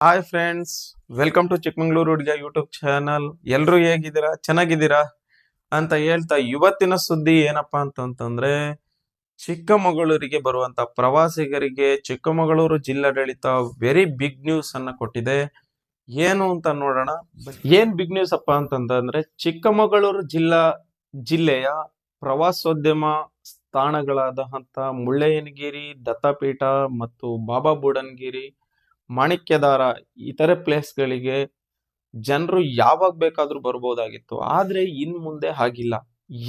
Hi friends, welcome to Chikmagalur ಹುಡುಗ YouTube channel. ಎಲ್ಲರೂ ಹೇಗಿದ್ದೀರಾ? ಚೆನ್ನಾಗಿದ್ದೀರಾ ಅಂತ ಹೇಳ್ತಾ ಇವತ್ತಿನ ಸುದ್ದಿ ಏನಪ್ಪಾ ಅಂತಂದ್ರೆ, ಚಿಕ್ಕಮಗಳೂರಿಗೆ ಬರುವಂತ ಪ್ರವಾಸಿಗರಿಗೆ ಚಿಕ್ಕಮಗಳೂರು ಜಿಲ್ಲಾಡಳಿತ ವೆರಿ ಬಿಗ್ ನ್ಯೂಸ್ ಅನ್ನ ಕೊಟ್ಟಿದೆ. ಏನು ಅಂತ ನೋಡೋಣ. ಏನ್ ಬಿಗ್ ನ್ಯೂಸ್ ಅಪ್ಪ ಅಂತಂದ್ರೆ, ಚಿಕ್ಕಮಗಳೂರು ಜಿಲ್ಲೆಯ ಪ್ರವಾಸೋದ್ಯಮ ಸ್ಥಾನಗಳಾದಂತ ಮುಳ್ಳಯ್ಯನಗಿರಿ, ದತ್ತಪೀಠ ಮತ್ತು ಬಾಬಾ ಬುಡನ್ಗಿರಿ, ಮಾಣಿಕ್ಯದಾರ ಇತರೆ ಪ್ಲೇಸ್ಗಳಿಗೆ ಜನರು ಯಾವಾಗ ಬೇಕಾದ್ರೂ ಬರ್ಬೋದಾಗಿತ್ತು. ಆದ್ರೆ ಇನ್ ಮುಂದೆ ಹಾಗಿಲ್ಲ.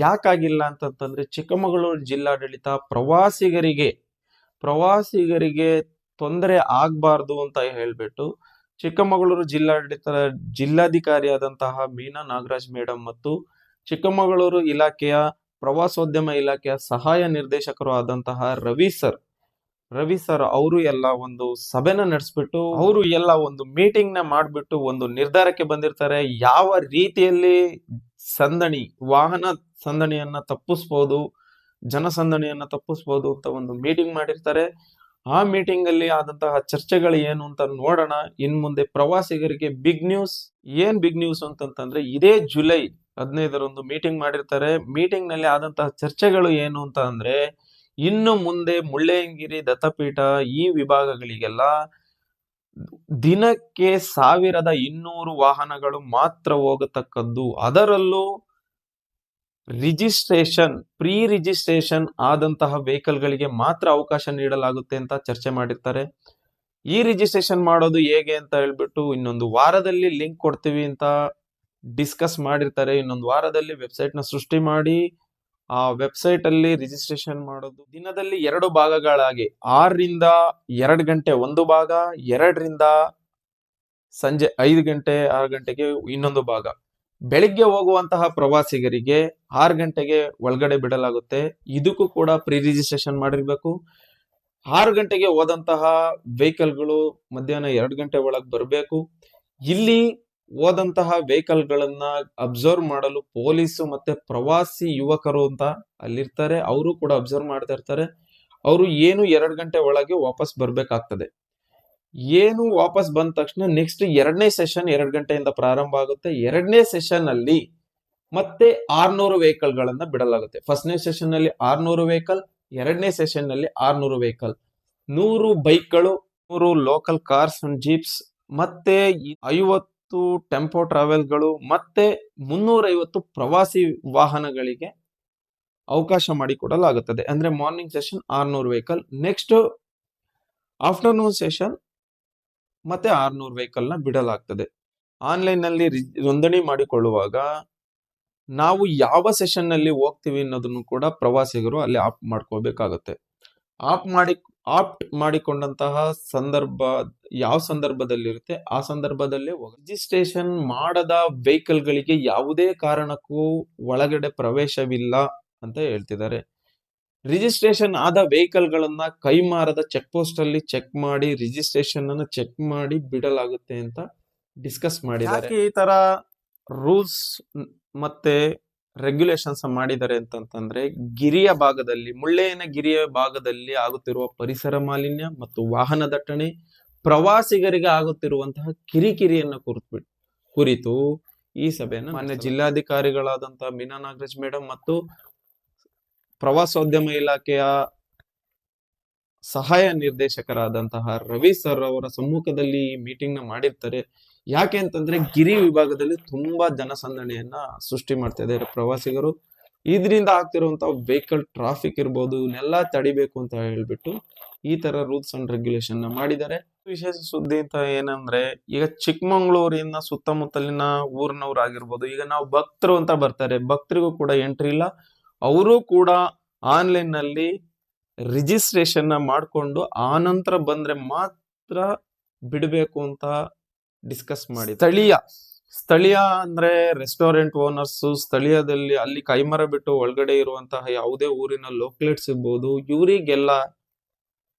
ಯಾಕಾಗಿಲ್ಲ ಅಂತಂತಂದ್ರೆ, ಚಿಕ್ಕಮಗಳೂರು ಜಿಲ್ಲಾಡಳಿತ ಪ್ರವಾಸಿಗರಿಗೆ ತೊಂದರೆ ಆಗ್ಬಾರ್ದು ಅಂತ ಹೇಳ್ಬಿಟ್ಟು ಚಿಕ್ಕಮಗಳೂರು ಜಿಲ್ಲಾಧಿಕಾರಿಯಾದಂತಹ ಮೀನಾ ನಾಗರಾಜ್ ಮೇಡಮ್ ಮತ್ತು ಚಿಕ್ಕಮಗಳೂರು ಇಲಾಖೆಯ ಪ್ರವಾಸೋದ್ಯಮ ಇಲಾಖೆಯ ಸಹಾಯ ನಿರ್ದೇಶಕರು ಆದಂತಹ ರವಿ ಸರ್ ಅವರು ಎಲ್ಲ ಒಂದು ಸಭೆನ ನಡೆಸ್ಬಿಟ್ಟು ಅವರು ಎಲ್ಲ ಒಂದು ಮೀಟಿಂಗ್ ನ ಮಾಡ್ಬಿಟ್ಟು ಒಂದು ನಿರ್ಧಾರಕ್ಕೆ ಬಂದಿರ್ತಾರೆ. ಯಾವ ರೀತಿಯಲ್ಲಿ ವಾಹನ ಸಂದಣಿಯನ್ನ ತಪ್ಪಿಸ್ಬೋದು, ಜನಸಂದಣಿಯನ್ನ ತಪ್ಪಿಸ್ಬೋದು ಅಂತ ಒಂದು ಮೀಟಿಂಗ್ ಮಾಡಿರ್ತಾರೆ. ಆ ಮೀಟಿಂಗ್ ಅಲ್ಲಿ ಆದಂತಹ ಚರ್ಚೆಗಳು ಏನು ಅಂತ ನೋಡೋಣ. ಇನ್ ಮುಂದೆ ಪ್ರವಾಸಿಗರಿಗೆ ಬಿಗ್ ನ್ಯೂಸ್ ಅಂತಂತಂದ್ರೆ, ಇದೇ ಜುಲೈ 15ರಂದು ಮೀಟಿಂಗ್ ಮಾಡಿರ್ತಾರೆ. ಮೀಟಿಂಗ್ ನಲ್ಲಿ ಆದಂತಹ ಚರ್ಚೆಗಳು ಏನು ಅಂತ ಅಂದ್ರೆ, ಇನ್ನು ಮುಂದೆ ಮುಳ್ಳಯ್ಯನಗಿರಿ, ದತ್ತಪೀಠ ಈ ವಿಭಾಗಗಳಿಗೆಲ್ಲ ದಿನಕ್ಕೆ 1200 ವಾಹನಗಳು ಮಾತ್ರ ಹೋಗತಕ್ಕದ್ದು. ಅದರಲ್ಲೂ ಪ್ರೀ ರಿಜಿಸ್ಟ್ರೇಷನ್ ಆದಂತಹ ವೆಹಿಕಲ್ ಗಳಿಗೆ ಮಾತ್ರ ಅವಕಾಶ ನೀಡಲಾಗುತ್ತೆ ಅಂತ ಚರ್ಚೆ ಮಾಡಿರ್ತಾರೆ. ಈ ರಿಜಿಸ್ಟ್ರೇಷನ್ ಮಾಡೋದು ಹೇಗೆ ಅಂತ ಹೇಳ್ಬಿಟ್ಟು ಇನ್ನೊಂದು ವಾರದಲ್ಲಿ ಲಿಂಕ್ ಕೊಡ್ತೀವಿ ಅಂತ ಡಿಸ್ಕಸ್ ಮಾಡಿರ್ತಾರೆ. ಇನ್ನೊಂದು ವಾರದಲ್ಲಿ ವೆಬ್ಸೈಟ್ ನ ಸೃಷ್ಟಿ ಮಾಡಿ ಆ ವೆಬ್ಸೈಟ್ ಅಲ್ಲಿ ರಿಜಿಸ್ಟ್ರೇಷನ್ ಮಾಡೋದು ದಿನದಲ್ಲಿ 2 ಭಾಗಗಳಾಗಿ 6ರಿಂದ 2 ಗಂಟೆ ಒಂದು ಭಾಗ, 2ರಿಂದ ಸಂಜೆ 5 ಗಂಟೆ 6 ಗಂಟೆಗೆ ಇನ್ನೊಂದು ಭಾಗ. ಬೆಳಿಗ್ಗೆ ಹೋಗುವಂತಹ ಪ್ರವಾಸಿಗರಿಗೆ 6 ಗಂಟೆಗೆ ಒಳಗಡೆ ಬಿಡಲಾಗುತ್ತೆ. ಇದಕ್ಕೂ ಕೂಡ ಪ್ರೀ ರಿಜಿಸ್ಟ್ರೇಷನ್ ಮಾಡಿರ್ಬೇಕು. 6 ಗಂಟೆಗೆ ಹೋದಂತಹ ವೆಹಿಕಲ್ಗಳು ಮಧ್ಯಾಹ್ನ 2 ಗಂಟೆ ಒಳಗೆ ಬರಬೇಕು. ಇಲ್ಲಿ ಹೋದಂತಹ ವೆಹಿಕಲ್ ಗಳನ್ನ ಅಬ್ಸರ್ವ್ ಮಾಡಲು ಪೊಲೀಸು ಮತ್ತೆ ಪ್ರವಾಸಿ ಯುವಕರು ಅಂತ ಅಲ್ಲಿರ್ತಾರೆ. ಅವರು ಕೂಡ ಅಬ್ಸರ್ವ್ ಮಾಡ್ತಾ ಇರ್ತಾರೆ. ಅವರು 2 ಗಂಟೆ ಒಳಗೆ ವಾಪಸ್ ಬರ್ಬೇಕಾಗ್ತದೆ. ವಾಪಸ್ ಬಂದ ತಕ್ಷಣ ನೆಕ್ಸ್ಟ್ 2ನೇ ಸೆಷನ್ 2 ಗಂಟೆಯಿಂದ ಪ್ರಾರಂಭ ಆಗುತ್ತೆ. 2ನೇ ಸೆಷನ್ ಅಲ್ಲಿ ಮತ್ತೆ 600 ವೆಹಿಕಲ್ ಗಳನ್ನ ಬಿಡಲಾಗುತ್ತೆ. ಫಸ್ಟ್ನೇ ಸೆಷನ್ ನಲ್ಲಿ 600 ವೆಹಿಕಲ್, 2ನೇ ಸೆಷನ್ ನಲ್ಲಿ 600 ವೆಹಿಕಲ್, 100 ಬೈಕ್ಗಳು, 100 ಲೋಕಲ್ ಕಾರ್ಸ್ ಅಂಡ್ ಜೀಪ್ಸ್, ಮತ್ತೆ 50 ಟೆಂಪೋ ಟ್ರಾವೆಲ್ಗಳು, ಮತ್ತೆ 350 ಪ್ರವಾಸಿ ವಾಹನಗಳಿಗೆ ಅವಕಾಶ ಮಾಡಿಕೊಡಲಾಗುತ್ತದೆ. ಅಂದ್ರೆ morning session 600 vehicle, next afternoon session ಮತ್ತೆ 600 ವೆಹಿಕಲ್ ನ ಬಿಡಲಾಗ್ತದೆ. ಆನ್ಲೈನ್ ನಲ್ಲಿ ನೋಂದಣಿ ಮಾಡಿಕೊಳ್ಳುವಾಗ ನಾವು ಯಾವ ಸೆಷನ್ ನಲ್ಲಿ ಹೋಗ್ತೀವಿ ಅನ್ನೋದನ್ನು ಕೂಡ ಪ್ರವಾಸಿಗರು ಅಲ್ಲಿ ಆಪ್ಟ್ ಮಾಡ್ಕೋಬೇಕಾಗುತ್ತೆ. ಆಪ್ಟ್ ಮಾಡಿಕೊಂಡಂತಹ ಸಂದರ್ಭ ಯಾವ ಸಂದರ್ಭದಲ್ಲಿ ಇರುತ್ತೆ ಆ ಸಂದರ್ಭದಲ್ಲೇ ರಿಜಿಸ್ಟ್ರೇಷನ್ ಮಾಡದ ವೆಹಿಕಲ್ ಗಳಿಗೆ ಯಾವುದೇ ಕಾರಣಕ್ಕೂ ಒಳಗಡೆ ಪ್ರವೇಶವಿಲ್ಲ ಅಂತ ಹೇಳ್ತಿದ್ದಾರೆ. ರಿಜಿಸ್ಟ್ರೇಷನ್ ಆದ ವೆಹಿಕಲ್ ಗಳನ್ನ ಕೈಮಾರದ ಚೆಕ್ ಪೋಸ್ಟ್ ಅಲ್ಲಿ ಚೆಕ್ ಮಾಡಿ ರಿಜಿಸ್ಟ್ರೇಷನ್ ಅನ್ನು ಚೆಕ್ ಮಾಡಿ ಬಿಡಲಾಗುತ್ತೆ ಅಂತ ಡಿಸ್ಕಸ್ ಮಾಡಿದ್ದಾರೆ. ಈ ತರ ರೂಲ್ಸ್ ಮತ್ತೆ ರೆಗ್ಯುಲೇಷನ್ಸ್ ಮಾಡಿದ್ದಾರೆ ಅಂತಂತಂದ್ರೆ, ಮುಳ್ಳಯ್ಯನಗಿರಿಯ ಭಾಗದಲ್ಲಿ ಆಗುತ್ತಿರುವ ಪರಿಸರ ಮಾಲಿನ್ಯ ಮತ್ತು ವಾಹನ ದಟ್ಟಣೆ, ಪ್ರವಾಸಿಗರಿಗೆ ಆಗುತ್ತಿರುವಂತಹ ಕಿರಿಕಿರಿಯನ್ನು ಕುರಿತು ಈ ಸಭೆಯನ್ನು ಮಾನ್ಯ ಜಿಲ್ಲಾಧಿಕಾರಿಗಳಾದಂತಹ ಮೀನಾ ನಾಗರಾಜ್ ಮೇಡಮ್ ಮತ್ತು ಪ್ರವಾಸೋದ್ಯಮ ಇಲಾಖೆಯ ಸಹಾಯ ನಿರ್ದೇಶಕರಾದಂತಹ ರವಿ ಸರ್ ಅವರ ಸಮ್ಮುಖದಲ್ಲಿ ಈ ಮೀಟಿಂಗ್ ನ ಮಾಡಿರ್ತಾರೆ. ಯಾಕೆ ಅಂತಂದ್ರೆ, ಗಿರಿ ವಿಭಾಗದಲ್ಲಿ ತುಂಬಾ ಜನಸಂದಣಿಯನ್ನ ಸೃಷ್ಟಿ ಮಾಡ್ತಾ ಇದ್ದಾರೆ ಪ್ರವಾಸಿಗರು. ಇದರಿಂದ ಆಗ್ತಿರುವಂತಹ ವೆಹಿಕಲ್ ಟ್ರಾಫಿಕ್ ಇರ್ಬೋದು, ಇವನ್ನೆಲ್ಲ ತಡಿಬೇಕು ಅಂತ ಹೇಳ್ಬಿಟ್ಟು ಈ ತರ ರೂಲ್ಸ್ ಅಂಡ್ ರೆಗ್ಯುಲೇಷನ್ ನ ಮಾಡಿದ್ದಾರೆ. ವಿಶೇಷ ಸುದ್ದಿ ಅಂತ ಏನಂದ್ರೆ, ಈಗ ಚಿಕ್ಕಮಂಗ್ಳೂರಿನ ಸುತ್ತಮುತ್ತಲಿನ ಊರಿನವ್ರು ಆಗಿರ್ಬೋದು, ಈಗ ನಾವು ಭಕ್ತರು ಅಂತ ಬರ್ತಾರೆ, ಭಕ್ತರಿಗೂ ಕೂಡ ಎಂಟ್ರಿ ಇಲ್ಲ. ಅವರು ಕೂಡ ಆನ್ಲೈನ್ ನಲ್ಲಿ ರಿಜಿಸ್ಟ್ರೇಷನ್ ಮಾಡಿಕೊಂಡು ಆನಂತರ ಬಂದ್ರೆ ಮಾತ್ರ ಬಿಡಬೇಕು ಅಂತ ಡಿಸ್ಕಸ್ ಮಾಡಿ. ಸ್ಥಳೀಯ ಅಂದ್ರೆ ರೆಸ್ಟೋರೆಂಟ್ ಓನರ್ಸ್, ಸ್ಥಳೀಯದಲ್ಲಿ ಅಲ್ಲಿ ಕೈಮರ ಬಿಟ್ಟು ಒಳಗಡೆ ಇರುವಂತಹ ಯಾವುದೇ ಊರಿನ ಲೋಕಲೇಟ್ಸ್ ಇರ್ಬೋದು,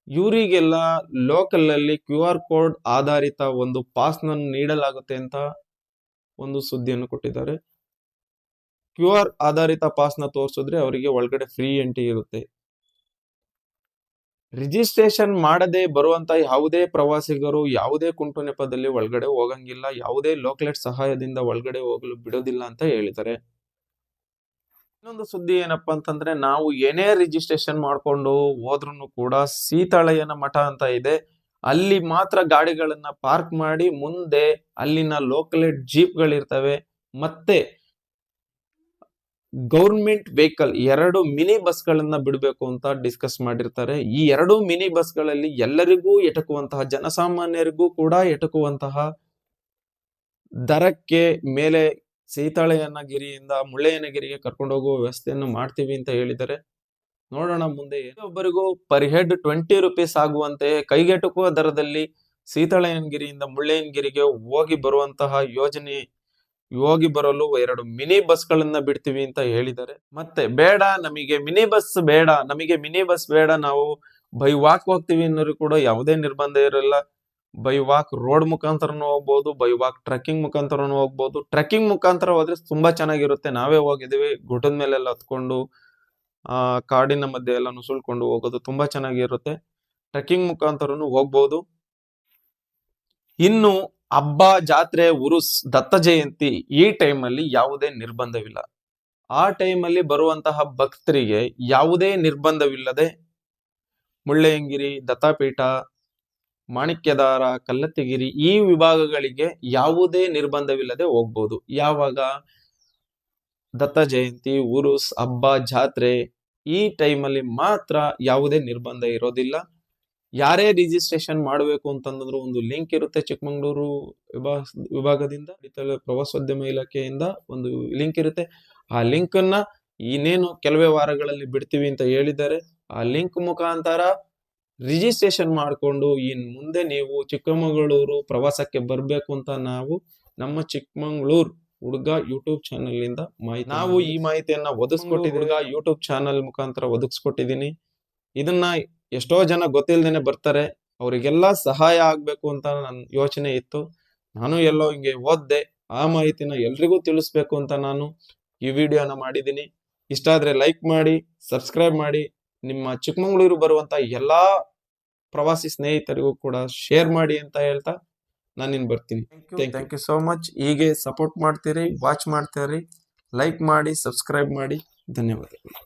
ಇವರಿಗೆಲ್ಲ ಲೋಕಲ್ ಅಲ್ಲಿ QR ಕೋಡ್ ಆಧಾರಿತ ಒಂದು ಪಾಸ್ ನನ್ನು ನೀಡಲಾಗುತ್ತೆ ಅಂತ ಒಂದು ಸುದ್ದಿಯನ್ನು ಕೊಟ್ಟಿದ್ದಾರೆ. QR ಆಧಾರಿತ ಪಾಸ್ ನ ತೋರಿಸಿದ್ರೆ ಅವರಿಗೆ ಒಳಗಡೆ ಫ್ರೀ ಎಂಟ್ರಿ ಇರುತ್ತೆ. ರಿಜಿಸ್ಟ್ರೇಷನ್ ಮಾಡದೆ ಬರುವಂತ ಯಾವುದೇ ಪ್ರವಾಸಿಗರು ಯಾವುದೇ ಕುಂಟು ನೆಪದಲ್ಲಿ ಒಳಗಡೆ ಹೋಗಂಗಿಲ್ಲ, ಯಾವುದೇ ಲೋಕ್ಲೆಟ್ ಸಹಾಯದಿಂದ ಒಳಗಡೆ ಹೋಗಲು ಬಿಡೋದಿಲ್ಲ ಅಂತ ಹೇಳಿದ್ದಾರೆ. ಇನ್ನೊಂದು ಸುದ್ದಿ ಏನಪ್ಪಾ ಅಂತಂದ್ರೆ, ನಾವು ಏನೇ ರಿಜಿಸ್ಟ್ರೇಷನ್ ಮಾಡ್ಕೊಂಡು ಹೋದ್ರು ಕೂಡ ಸೀತಾಳಯ್ಯನ ಮಠ ಅಂತ ಇದೆ, ಅಲ್ಲಿ ಮಾತ್ರ ಗಾಡಿಗಳನ್ನ ಪಾರ್ಕ್ ಮಾಡಿ ಮುಂದೆ ಅಲ್ಲಿನ ಲೋಕಲೆಟ್ ಜೀಪ್ ಗಳಿರ್ತವೆ, ಮತ್ತೆ ಗೌರ್ಮೆಂಟ್ ವೆಹಿಕಲ್ 2 ಮಿನಿ ಬಸ್ ಗಳನ್ನ ಬಿಡಬೇಕು ಅಂತ ಡಿಸ್ಕಸ್ ಮಾಡಿರ್ತಾರೆ. ಈ 2 ಮಿನಿ ಬಸ್ ಗಳಲ್ಲಿ ಎಲ್ಲರಿಗೂ ಎಟಕುವಂತಹ, ಜನಸಾಮಾನ್ಯರಿಗೂ ಕೂಡ ಎಟಕುವಂತಹ ದರಕ್ಕೆ ಮೇಲೆ ಸೀತಾಳಯ್ಯನಗಿರಿಯಿಂದ ಮುಳ್ಳಯ್ಯನಗಿರಿಗೆ ಕರ್ಕೊಂಡು ಹೋಗುವ ವ್ಯವಸ್ಥೆಯನ್ನು ಮಾಡ್ತೀವಿ ಅಂತ ಹೇಳಿದ್ದಾರೆ. ನೋಡೋಣ ಮುಂದೆ. ಒಬ್ಬರಿಗೂ ಪರ್ ಹೆಡ್ 20 ರೂಪೀಸ್ ಆಗುವಂತೆ ಕೈಗೆಟುಕುವ ದರದಲ್ಲಿ ಸೀತಾಳಯ್ಯನಗಿರಿಯಿಂದ ಮುಳ್ಳಯ್ಯನಗಿರಿಗೆ ಹೋಗಿ ಬರುವಂತಹ ಯೋಜನೆ, ಹೋಗಿ ಬರಲು 2 ಮಿನಿ ಬಸ್ ಗಳನ್ನ ಬಿಡ್ತೀವಿ ಅಂತ ಹೇಳಿದ್ದಾರೆ. ಮತ್ತೆ ಬೇಡ ನಮಗೆ ಮಿನಿ ಬಸ್ ಬೇಡ, ನಮಗೆ ಮಿನಿ ಬಸ್ ಬೇಡ, ನಾವು ಬೈ ವಾಕ್ ಹೋಗ್ತೀವಿ ಅನ್ನೋರು ಕೂಡ ಯಾವುದೇ ನಿರ್ಬಂಧ ಇರಲ್ಲ. ಬೈ ವಾಕ್ ರೋಡ್ ಮುಖಾಂತರನು ಹೋಗ್ಬೋದು, ಬೈ ವಾಕ್ ಟ್ರೆಕ್ಕಿಂಗ್ ಮುಖಾಂತರನು ಹೋಗ್ಬೋದು. ಟ್ರೆಕ್ಕಿಂಗ್ ಮುಖಾಂತರ ಹೋದ್ರೆ ತುಂಬಾ ಚೆನ್ನಾಗಿರುತ್ತೆ. ನಾವೇ ಹೋಗಿದ್ದೀವಿ, ಗುಡ್ಡದ ಮೇಲೆಲ್ಲ ಹತ್ಕೊಂಡು ಕಾಡಿನ ಮಧ್ಯೆ ಎಲ್ಲ ನುಸುಳ್ಕೊಂಡು ಹೋಗೋದು ತುಂಬಾ ಚೆನ್ನಾಗಿರುತ್ತೆ. ಟ್ರೆಕ್ಕಿಂಗ್ ಮುಖಾಂತರನು ಹೋಗ್ಬೋದು. ಇನ್ನು ಹಬ್ಬ, ಜಾತ್ರೆ, ಉರುಸ್, ದತ್ತ ಜಯಂತಿ ಈ ಟೈಮಲ್ಲಿ ಯಾವುದೇ ನಿರ್ಬಂಧವಿಲ್ಲ. ಆ ಟೈಮಲ್ಲಿ ಬರುವಂತಹ ಭಕ್ತರಿಗೆ ಯಾವುದೇ ನಿರ್ಬಂಧವಿಲ್ಲದೆ ಮುಳ್ಳಯ್ಯನಗಿರಿ, ದತ್ತಾಪೀಠ, ಮಾಣಿಕ್ಯದಾರ, ಕಲ್ಲತ್ತಿಗಿರಿ ಈ ವಿಭಾಗಗಳಿಗೆ ಯಾವುದೇ ನಿರ್ಬಂಧವಿಲ್ಲದೆ ಹೋಗ್ಬೋದು. ಯಾವಾಗ? ದತ್ತ ಜಯಂತಿ, ಉರುಸ್, ಹಬ್ಬ, ಜಾತ್ರೆ ಈ ಟೈಮಲ್ಲಿ ಮಾತ್ರ ಯಾವುದೇ ನಿರ್ಬಂಧ ಇರೋದಿಲ್ಲ. ಯಾರೇ ರಿಜಿಸ್ಟ್ರೇಷನ್ ಮಾಡಬೇಕು ಅಂತಂದ್ರೆ ಒಂದು ಲಿಂಕ್ ಇರುತ್ತೆ ಚಿಕ್ಕಮಗಳೂರು ವಿಭಾಗದಿಂದ, ಪ್ರವಾಸೋದ್ಯಮ ಇಲಾಖೆಯಿಂದ ಒಂದು ಲಿಂಕ್ ಇರುತ್ತೆ. ಆ ಲಿಂಕ್ ಅನ್ನ ಇನ್ನೇನು ಕೆಲವೇ ವಾರಗಳಲ್ಲಿ ಬಿಡ್ತೀವಿ ಅಂತ ಹೇಳಿದ್ದಾರೆ. ಆ ಲಿಂಕ್ ಮುಖಾಂತರ ರಿಜಿಸ್ಟ್ರೇಷನ್ ಮಾಡಿಕೊಂಡು ಇನ್ ಮುಂದೆ ನೀವು ಚಿಕ್ಕಮಗಳೂರು ಪ್ರವಾಸಕ್ಕೆ ಬರ್ಬೇಕು ಅಂತ ನಾವು ನಮ್ಮ ಚಿಕ್ಕಮಗಳೂರು ಹುಡುಗ ಯೂಟ್ಯೂಬ್ ಚಾನಲ್ ಇಂದ ನಾವು ಈ ಮಾಹಿತಿಯನ್ನ ಒದಗಿಸ್ಕೊಟ್ಟಿದ್ದೀವಿ. ಹುಡುಗ ಯೂಟ್ಯೂಬ್ ಚಾನಲ್ ಮುಖಾಂತರ ಒದಗಿಸ್ಕೊಟ್ಟಿದ್ದೀನಿ. ಇದನ್ನ ಎಷ್ಟೋ ಜನ ಗೊತ್ತಿಲ್ದೇನೆ ಬರ್ತಾರೆ, ಅವರಿಗೆಲ್ಲ ಸಹಾಯ ಆಗ್ಬೇಕು ಅಂತ ನನ್ನ ಯೋಚನೆ ಇತ್ತು. ನಾನು ಎಲ್ಲೋ ಹಿಂಗೆ ಓದ್ದೆ, ಆ ಮಾಹಿತಿನ ಎಲ್ರಿಗೂ ತಿಳಿಸ್ಬೇಕು ಅಂತ ನಾನು ಈ ವಿಡಿಯೋನ ಮಾಡಿದ್ದೀನಿ. ಇಷ್ಟ ಆದ್ರೆ ಲೈಕ್ ಮಾಡಿ, ಸಬ್ಸ್ಕ್ರೈಬ್ ಮಾಡಿ, ನಿಮ್ಮ ಚಿಕ್ಕಮಗಳೂರು ಬರುವಂತ ಎಲ್ಲಾ ಪ್ರವಾಸಿ ಸ್ನೇಹಿತರಿಗೂ ಕೂಡ ಶೇರ್ ಮಾಡಿ ಅಂತ ಹೇಳ್ತಾ ನಾನು ಬರ್ತೀನಿ. Thank you so much. ಹೀಗೆ ಸಪೋರ್ಟ್ ಮಾಡ್ತೀರಿ, ವಾಚ್ ಮಾಡ್ತೀರಿ, ಲೈಕ್ ಮಾಡಿ, ಸಬ್ಸ್ಕ್ರೈಬ್ ಮಾಡಿ. ಧನ್ಯವಾದಗಳು.